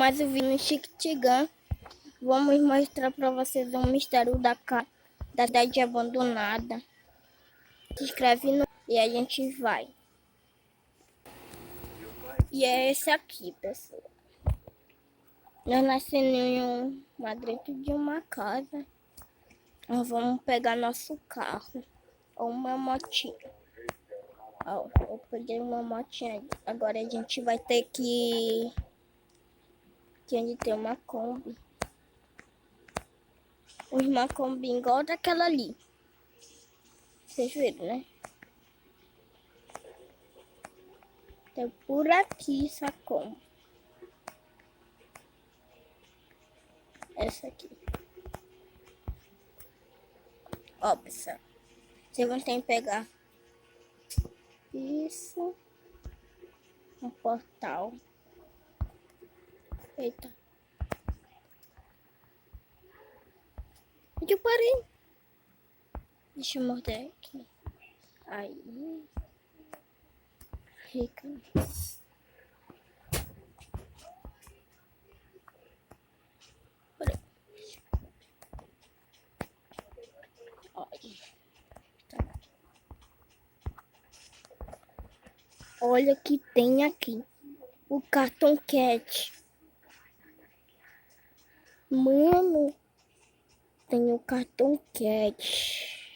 mais um vídeo no Xiquitigan. Vamos mostrar para vocês um mistério da cidade abandonada. Se inscreve no... e a gente vai. E é esse aqui, pessoal. Nós nascemos dentro de uma casa. Nós vamos pegar nosso carro. Ou uma motinha. Ó, eu peguei uma motinha. Agora a gente vai ter que onde tem uma Kombi. Uma Kombi igual daquela ali. Vocês viram, né? Tem por aqui essa Kombi. Essa aqui. Ó, pessoal. Vocês vão ter que pegar isso. Um portal. Eita. Onde eu parei? Deixa eu morder aqui. Aí. Rica. Olha. Olha o que tem aqui. O Cartoon Cat. Mano. Tem o Cartoon Cat.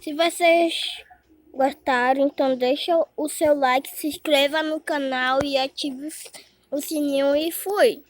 Se vocês gostaram, então deixa o seu like, se inscreva no canal e ative o sininho e fui!